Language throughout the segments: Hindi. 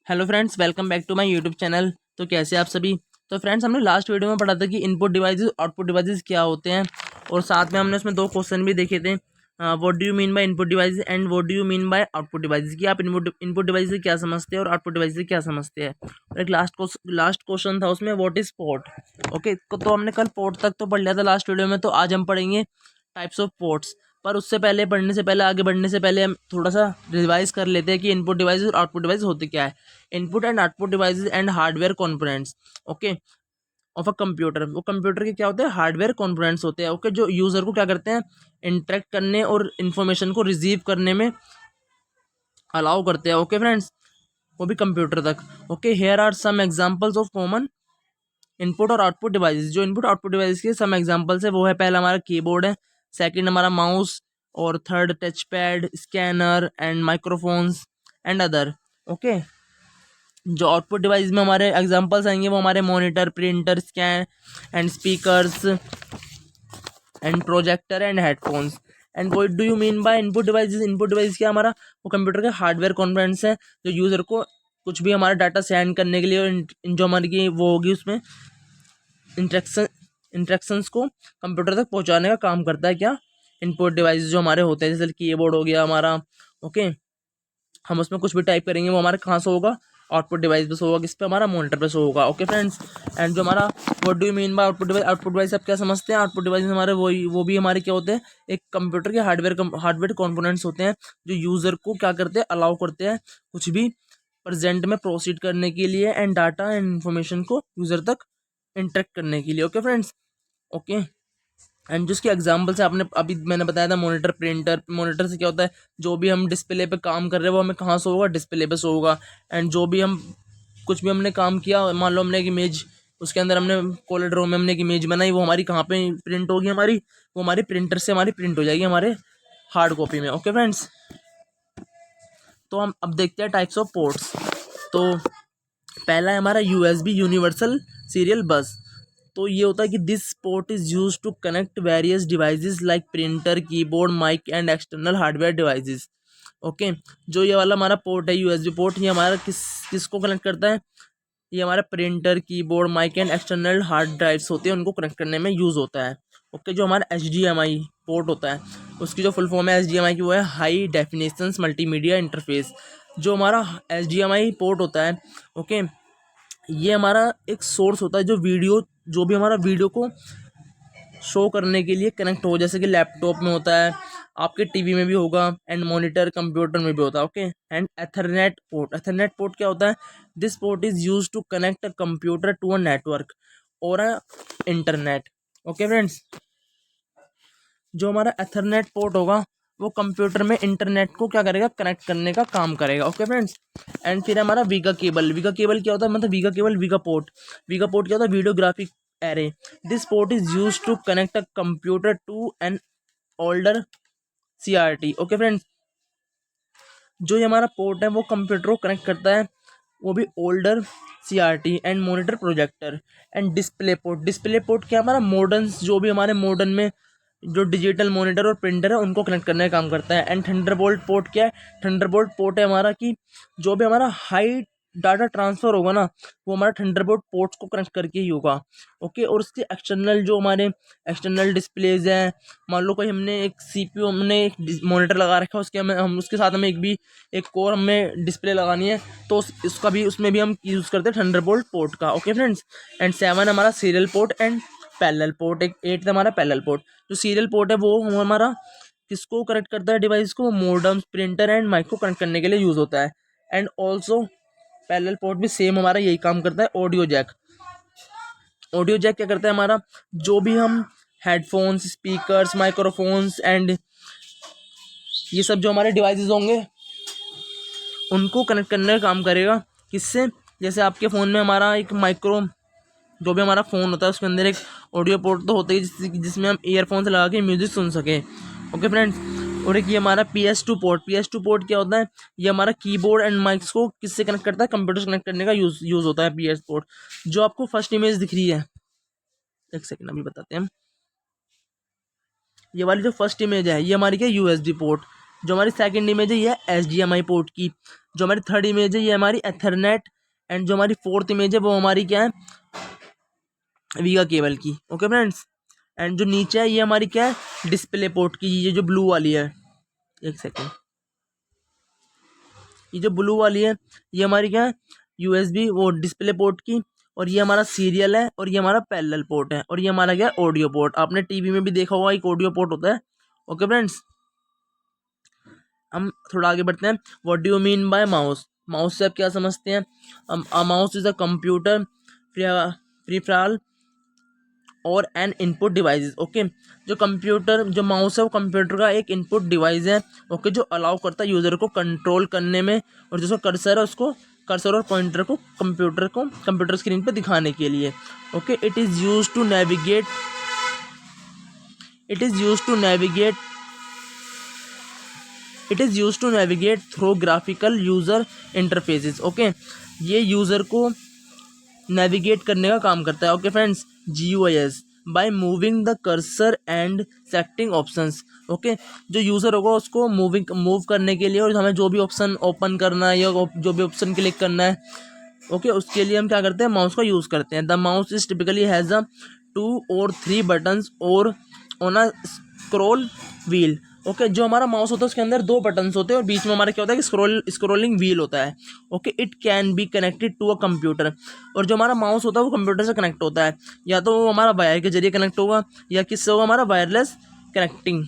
Hello friends, welcome back to my YouTube channel. तो कैसे आप सभी। तो फ्रेंड्स, हमने लास्ट वीडियो में पढ़ा था कि इनपुट डिवाइसेस आउटपुट डिवाइसेस क्या होते हैं, और साथ में हमने उसमें दो क्वेश्चन भी देखे थे। What do you mean by input device and what do you mean bye output devices, कि आप इनपुट डिवाइस से क्या समझते हैं और आउटपुट डिवाइस से क्या समझते हैं। और एक लास्ट क्वेश्चन था उसमें, व्हाट इज पोर्ट। ओके, तो हमने कल पोर्ट तक तो पढ़ लिया था लास्ट वीडियो में। तो आज हम पढ़ेंगे टाइप्स ऑफ पोर्ट्स। पर उससे पहले, पढ़ने से पहले, आगे बढ़ने से पहले हम थोड़ा सा रिवाइज कर लेते हैं कि इनपुट डिवाइस और आउटपुट डिवाइस होते क्या है। Input and output devices and hardware components, okay, of a computer. वो कंप्यूटर के क्या होते हैं, हार्डवेयर कंपोनेंट्स होते हैं, ओके, जो यूजर को क्या करते हैं, इंटरेक्ट करने और इन्फॉर्मेशन को रिसीव करने में अलाउ करते हैं। ओके फ्रेंड्स, वो भी कंप्यूटर तक। Okay, here are some examples of common input और आउटपुट डिवाइसेस। जो इनपुट आउटपुट डिवाइस के सम एग्जांपल्स है वो है, पहला हमारा कीबोर्ड है, सेकंड हमारा माउस, और third touch pad, scanner and microphones and other. Okay, जो आउटपुट डिवाइस में हमारे एग्जांपल्स आएंगे वो हमारे monitor, printer, scan and speakers and projector and headphones. And what do you mean by input devices. Input device क्या हमारा, वो कंप्यूटर के हार्डवेयर कंपोनेंट्स हैं जो यूज़र को कुछ भी हमारा डाटा सेंड करने के लिए, और जो हमारी की वो होगी उसमें इंस्ट्रक्शंस को कंप्यूटर तक पहुंचाने का काम करता है। क्या, इनपुट डिवाइस जो हमारे होते हैं, जैसे कीबोर्ड हो गया हमारा। ओके, हम उसमें कुछ भी टाइप करेंगे वो हमारे कहाँ से होगा, आउटपुट डिवाइस पे शो होगा, किस पे, हमारा मॉनिटर पे शो होगा। ओके फ्रेंड्स, एंड जो हमारा what do you mean bye output device आप क्या समझते हैं। आउटपुट डिवाइस हमारे वो भी हमारे क्या होते हैं, एक कंप्यूटर के हार्डवेयर कंपोनेंट्स होते हैं जो यूज़र को क्या करते हैं, अलाउ करते हैं कुछ भी प्रेजेंट में प्रोसीड करने के लिए, एंड डाटा एंड इन्फॉर्मेशन को यूज़र तक इंटरेक्ट करने के लिए। ओके फ्रेंड्स, ओके, एंड जिसके एग्जाम्पल से आपने अभी मैंने बताया था, मॉनिटर, प्रिंटर। मॉनिटर से क्या होता है, जो भी हम डिस्प्ले पे काम कर रहे हैं वो हमें कहाँ शो होगा, डिस्प्ले पे शो होगा। एंड जो भी हम कुछ भी हमने काम किया, मान लो हमने एक इमेज, उसके अंदर हमने कॉलर ड्रॉ में हमने एक इमेज बनाई, वो हमारी कहाँ पे प्रिंट होगी, हमारी वो हमारी प्रिंटर से हमारी प्रिंट हो जाएगी हमारे हार्ड कॉपी में। ओके फ्रेंड्स, तो हम अब देखते हैं टाइप्स ऑफ पोर्ट्स। तो पहला है हमारा यूएसबी, यूनिवर्सल सीरियल बस। तो ये होता है कि this port is use to connect various devices like printer, keyboard, mic and external hardware devices. Okay, जो ये वाला हमारा पोर्ट है, यूएसबी पोर्ट, ये हमारा किसको कनेक्ट करता है, ये हमारा printer, keyboard, mic and external hard drives होते हैं, उनको कनेक्ट करने में यूज़ होता है। ओके, जो हमारा HDMI पोर्ट होता है, उसकी जो फुल फॉर्म है HDMI की, वो है हाई डेफिनेशन मल्टीमीडिया इंटरफेस। जो हमारा HDMI पोर्ट होता है, ओके, ये हमारा एक सोर्स होता है जो भी हमारा वीडियो को शो करने के लिए कनेक्ट हो, जैसे कि लैपटॉप में होता है, आपके टीवी में भी होगा, एंड मॉनिटर कंप्यूटर में भी होता है। ओके, एंड एथरनेट पोर्ट क्या होता है, this port is use to connect a computer to a network और अ इंटरनेट। ओके फ्रेंड्स, जो हमारा एथरनेट पोर्ट होगा वो कंप्यूटर में इंटरनेट को क्या करेगा, कनेक्ट करने का काम करेगा। ओके फ्रेंड्स, एंड फिर हमारा वीगा केबल क्या होता है, मतलब वीगा पोर्ट क्या होता है, videographic array. This port is use to connect a computer to an older CRT। Okay friends, जो ये हमारा पोर्ट है वो कंप्यूटर को कनेक्ट करता है, वो भी older CRT and monitor, projector and display port क्या, हमारा मॉडर्न, जो भी हमारे मॉडर्न में जो डिजिटल मॉनिटर और प्रिंटर है उनको कनेक्ट करने का काम करता है। एंड थंडरबोल्ट पोर्ट क्या है, थंडरबोल्ट पोर्ट है हमारा कि जो भी हमारा हाई डाटा ट्रांसफ़र होगा ना, वो हमारा थंडरबोल्ट पोर्ट्स को कनेक्ट करके ही होगा। ओके, और उसके एक्सटर्नल जो हमारे एक्सटर्नल डिस्प्लेज हैं, मान लो कोई हमने एक CPU, हमने एक मॉनिटर लगा रखा है, उसके हम उसके साथ हमें एक और हमें डिस्प्ले लगानी है, तो इसका भी, उसमें भी हम यूज़ करते हैं थंडरबोल्ट पोर्ट का। ओके फ्रेंड्स, एंड 7 हमारा serial port and parallel port. एक 8 हमारा पैरेलल पोर्ट। जो सीरियल पोर्ट है वो हमारा किसको कनेक्ट करता है, डिवाइस को, मॉडेम्स, प्रिंटर एंड माइक को कनेक्ट करने के लिए यूज़ होता है। एंड ऑल्सो पैरेलल पोर्ट भी सेम हमारा यही काम करता है। ऑडियो जैक क्या करता है हमारा, जो भी हम हेडफोन्स, स्पीकर्स, माइक्रोफोन्स एंड ये सब जो हमारे डिवाइसेस होंगे उनको कनेक्ट करने का काम करेगा। किससे, जैसे आपके फ़ोन में हमारा एक माइक्रो, जो भी हमारा फ़ोन होता है उसके अंदर एक ऑडियो पोर्ट तो होता है जिसमें हम ईयरफोन्स लगा के म्यूज़िक सुन सकें। ओके फ्रेंड्स, और एक ये हमारा PS2 पोर्ट क्या होता है, ये हमारा कीबोर्ड एंड माइक्स को किससे कनेक्ट करता है, कंप्यूटर से कनेक्ट करने का यूज़ होता है PS पोर्ट। जो आपको फर्स्ट इमेज दिख रही है, एक सेकेंड अभी बताते हैं हम। ये वाली जो फर्स्ट इमेज है ये हमारी क्या, USB पोर्ट। जो हमारी सेकंड इमेज है ये है HDMI पोर्ट की। जो हमारी थर्ड इमेज है ये हमारी एथरनेट, एंड जो हमारी फोर्थ इमेज है वो हमारी क्या है, वीगा केबल की। ओके फ्रेंड्स, एंड जो नीचे है ये हमारी क्या है, डिस्प्ले पोर्ट की, ये जो ब्लू वाली है, एक सेकेंड, ये जो ब्लू वाली है ये हमारी क्या है, यूएसबी वो डिस्प्ले पोर्ट की, और ये हमारा सीरियल है, और ये हमारा पैरेलल पोर्ट है, और ये हमारा क्या है, ऑडियो पोर्ट। आपने टीवी में भी देखा होगा एक ऑडियो पोर्ट होता है। ओके फ्रेंड्स, हम थोड़ा आगे बढ़ते हैं। What do you mean bye mouse? Mouse से आप क्या समझते हैं? माउस इज अ कंप्यूटर प्रिफरल और एन इनपुट डिवाइस। ओके, जो कंप्यूटर जो माउस है वो कंप्यूटर का एक इनपुट डिवाइस है। ओके, जो अलाउ करता है यूज़र को कंट्रोल करने में, और जो कर्सर है उसको, कर्सर और पॉइंटर को कंप्यूटर स्क्रीन पर दिखाने के लिए। Okay, it is use to navigate it is use to navigate it is use to navigate through graphical user interfaces. Okay, ये यूज़र को नेविगेट करने का काम करता है। Okay friends, GUIs by moving the cursor and selecting options. Okay, जो यूज़र होगा उसको मूव करने के लिए, और हमें जो भी ऑप्शन ओपन करना है या जो भी ऑप्शन क्लिक करना है, ओके, उसके लिए हम क्या करते हैं, माउस का यूज़ करते हैं। The mouse is typically has अ 2 और 3 बटन्स और on a scroll wheel. Okay, जो हमारा माउस होता है उसके अंदर 2 बटन्स होते हैं, और बीच में हमारा क्या होता है कि स्क्रोलिंग व्हील होता है। Okay, it can be connected to a computer, और जो हमारा माउस होता है वो कंप्यूटर से कनेक्ट होता है, या तो वो हमारा वायर के जरिए कनेक्ट होगा, या किससे होगा, हमारा वायरलेस कनेक्टिंग,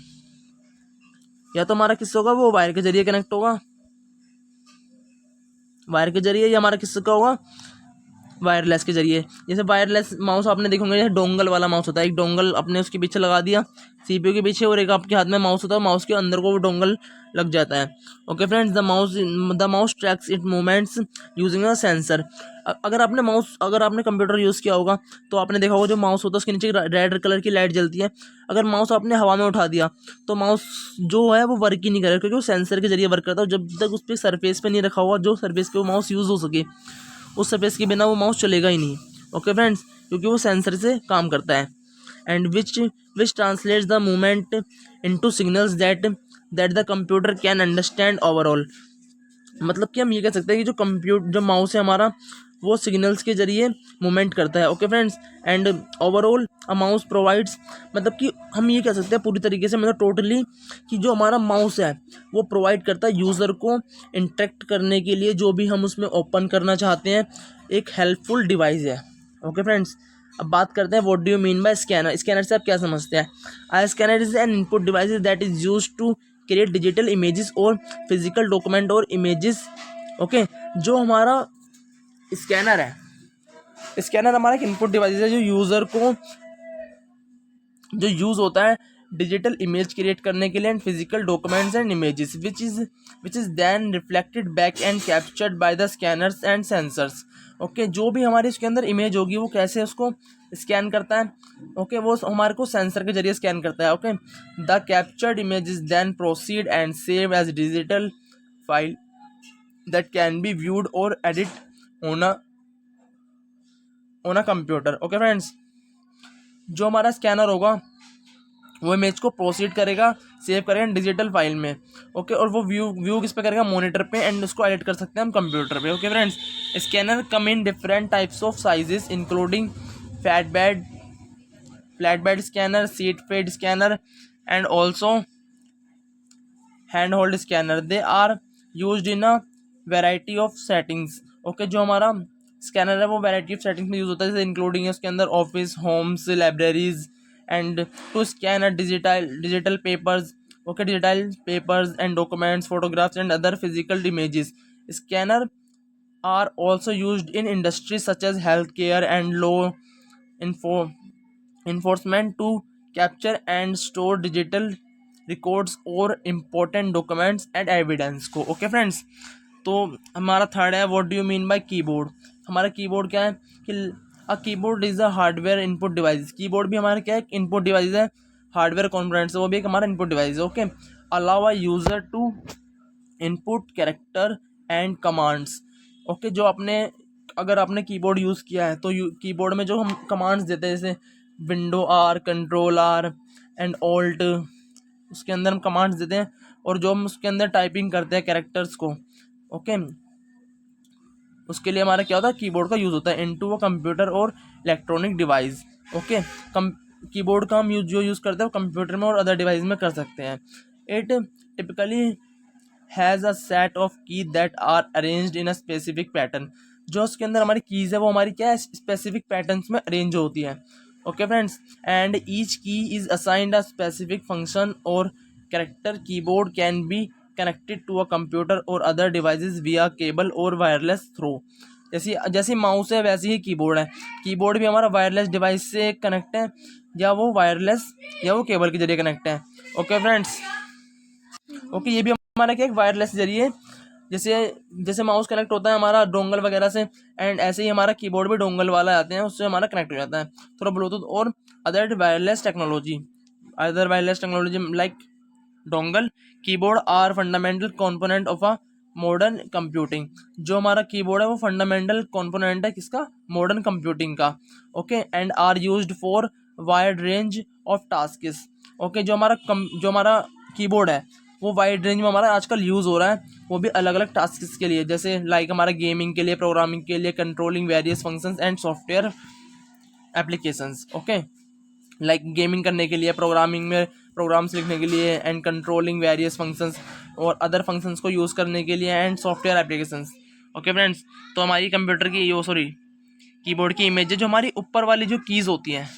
या तो हमारा किससे होगा, वो वायर के जरिए कनेक्ट होगा, वायर के जरिए, या हमारा किससे का होगा, वायरलेस के जरिए। जैसे वायरलेस माउस आपने देखोगे, जैसे डोंगल वाला माउस होता है, एक डोंगल अपने उसके पीछे लगा दिया CPU के पीछे, और एक आपके हाथ में माउस होता है, माउस के अंदर को वो डोंगल लग जाता है। Okay friends, the mouse tracks it movements using a sensor. अगर आपने कंप्यूटर यूज़ किया होगा तो आपने देखा होगा जो माउस होता है उसके नीचे रेड कलर की लाइट जलती है। अगर माउस आपने हवा में उठा दिया तो माउस जो है वो वर्क ही नहीं करेगा, क्योंकि वो सेंसर के जरिए वर्क करता है। जब तक उस पर सरफेस पे नहीं रखा हुआ जो सरफेस पे वो माउस यूज़ हो सके, उस सरफेस के बिना वो माउस चलेगा ही नहीं। ओके फ्रेंड्स, क्योंकि वो सेंसर से काम करता है, and which translates the movement into signals that the computer can understand overall. मतलब कि हम ये कह सकते हैं कि जो माउस है हमारा वो सिग्नल्स के जरिए मूवमेंट करता है। Okay friends, and overall a mouse provides, मतलब कि हम ये कह सकते हैं पूरी तरीके से, मतलब टोटली, कि जो हमारा माउस है वो प्रोवाइड करता है यूज़र को इंटरेक्ट करने के लिए, जो भी हम उसमें ओपन करना चाहते हैं, एक हेल्पफुल डिवाइस है। ओके फ्रेंड्स, अब बात करते हैं what do you mean by scanner. Scanner से आप क्या समझते हैं? I scanner is an input device that is use to create digital images और फिजिकल डॉक्यूमेंट और इमेजेस। ओके, जो हमारा स्कैनर है, स्कैनर हमारा एक इनपुट डिवाइस है जो यूज़र को जो यूज़ होता है डिजिटल इमेज क्रिएट करने के लिए, and physical documents and images which is then reflected back and captured by the scanners and sensors. Okay, जो भी हमारे इसके अंदर इमेज होगी वो कैसे उसको स्कैन करता है? ओके, वो हमारे को सेंसर के जरिए स्कैन करता है। Okay, the captured image is then proceed and save as digital file that can be viewed or edit on a computer. Okay friends, जो हमारा स्कैनर होगा वो इमेज को प्रोसीड करेगा, सेव करेगा डिजिटल फाइल में। ओके, और वो व्यू किस पे करेगा? मॉनिटर पे, एंड उसको एडिट कर सकते हैं हम कंप्यूटर पे। Okay friends, scanner come in different types of sizes including flat bed scanner, sheet fed scanner, and also hand held scanner. They are use in a variety of settings. Okay, जो हमारा स्कैनर है वो वेराइटी ऑफ सेटिंग्स में यूज़ होता है, जैसे इंक्लूडिंग उसके अंदर office, homes, libraries, and to scan digital papers. Okay, digital papers and documents, photographs and other physical images. Scanner are also used in industries such as healthcare and law enforcement to capture and store digital records और important documents and evidence को। ओके फ्रेंड्स, तो हमारा थर्ड है what do you mean by keyboard. हमारा कीबोर्ड क्या है कि a keyboard is a hardware input device. Keyboard भी हमारा क्या है, इनपुट डिवाइस है, हार्डवेयर कॉम्पोनेंट से वो भी एक हमारा इनपुट डिवाइस है। Okay, allow a user to input character and commands. Okay, जो आपने अगर आपने कीबोर्ड यूज़ किया है तो कीबोर्ड में जो हम कमांड्स देते हैं, जैसे window R, control R and alt, उसके अंदर हम कमांड्स देते हैं, और जो हम उसके अंदर टाइपिंग करते हैं कैरेक्टर्स को, ओके, उसके लिए हमारा क्या होता है, कीबोर्ड का यूज़ होता है इनटू अ कंप्यूटर और इलेक्ट्रॉनिक डिवाइस। ओके, कीबोर्ड का हम जो यूज़ करते हैं वो कंप्यूटर में और अदर डिवाइस में कर सकते हैं। It typically has a set of key that are arranged in a specific pattern. जो उसके अंदर हमारी कीज़ है वो हमारी क्या है, स्पेसिफिक पैटर्न्स में अरेंज होती है। Okay friends, and each key is assigned a specific function or character. Keyboard can be connected to a computer or other devices via cable or wireless through. जैसे जैसे माउस है वैसे ही कीबोर्ड है। कीबोर्ड भी हमारा वायरलेस डिवाइस से कनेक्ट है, या वो वायरलेस या वो केबल के जरिए कनेक्ट है। ओके फ्रेंड्स, ओके, ये भी हमारा क्या एक वायरलेस जरिए, जैसे जैसे माउस कनेक्ट होता है हमारा डोंगल वगैरह से, एंड ऐसे ही हमारा कीबोर्ड भी डोंगल वाला आते हैं, उससे हमारा कनेक्ट हो जाता है थोड़ा ब्लूटूथ और other wireless technology like dongle keyboard are fundamental component of a modern computing. जो हमारा कीबोर्ड है वो फंडामेंटल कंपोनेंट है किसका, मॉडर्न कंप्यूटिंग का। Okay, and are used for wide range of tasks. Okay, जो हमारा कीबोर्ड है वो वाइड रेंज में हमारा आजकल यूज़ हो रहा है, वो भी अलग अलग टास्क्स के लिए, जैसे लाइक हमारा गेमिंग के लिए, प्रोग्रामिंग के लिए, controlling various functions and software applications. Okay, like gaming करने के लिए, प्रोग्रामिंग में प्रोग्राम्स लिखने के लिए, एंड कंट्रोलिंग वेरियस फंक्शंस और अदर फंक्शंस को यूज़ करने के लिए, and software applications. Okay friends, तो हमारी कंप्यूटर की कीबोर्ड की इमेज है, जो हमारी ऊपर वाली जो कीज़ होती हैं,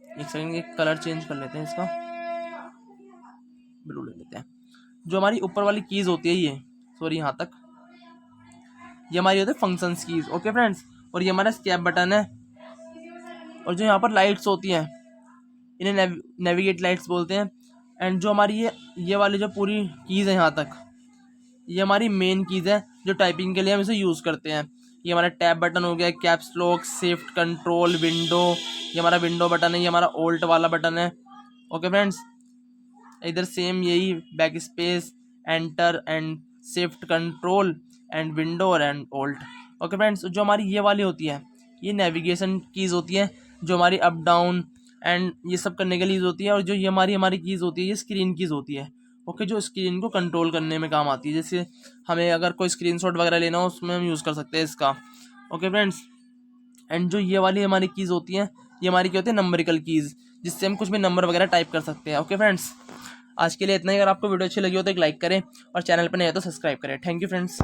एक सेकंड कलर चेंज कर लेते हैं इसका, ब्लू ले लेते हैं। जो हमारी ऊपर वाली कीज़ होती है यहाँ तक ये हमारी होती है फंक्शंस कीज़। ओके फ्रेंड्स, और ये हमारा स्केप बटन है, और जो यहाँ पर लाइट्स होती हैं इन्हें नेविगेट लाइट्स बोलते हैं। एंड जो हमारी ये वाली जो पूरी कीज़ है यहाँ तक, ये हमारी मेन कीज़ है जो टाइपिंग के लिए हम इसे यूज़ करते हैं। ये हमारा टैब बटन हो गया, caps lock, shift, control, window, ये हमारा विंडो बटन है, ये हमारा ओल्ट वाला बटन है। ओके फ्रेंड्स, इधर सेम यही back space, enter and shift, control and window and alt. Okay friends, जो हमारी ये वाली होती है ये नेविगेशन कीज़ होती है, जो हमारी अप डाउन एंड ये सब करने के लिए यूज़ होती है। और जो ये हमारी कीज़ होती है ये स्क्रीन कीज़ होती है। ओके, जो स्क्रीन को कंट्रोल करने में काम आती है, जैसे हमें अगर कोई स्क्रीनशॉट वगैरह लेना हो उसमें हम यूज़ कर सकते हैं इसका। ओके फ्रेंड्स, एंड जो ये वाली हमारी कीज़ होती हैं ये हमारी क्या होती है, नंबरिकल कीज़, जिससे हम कुछ भी नंबर वगैरह टाइप कर सकते हैं। ओके फ्रेंड्स, आज के लिए इतना ही। अगर आपको वीडियो अच्छी लगी हो तो एक लाइक करें, और चैनल पर नहीं है तो सब्सक्राइब करें। Thank you friends.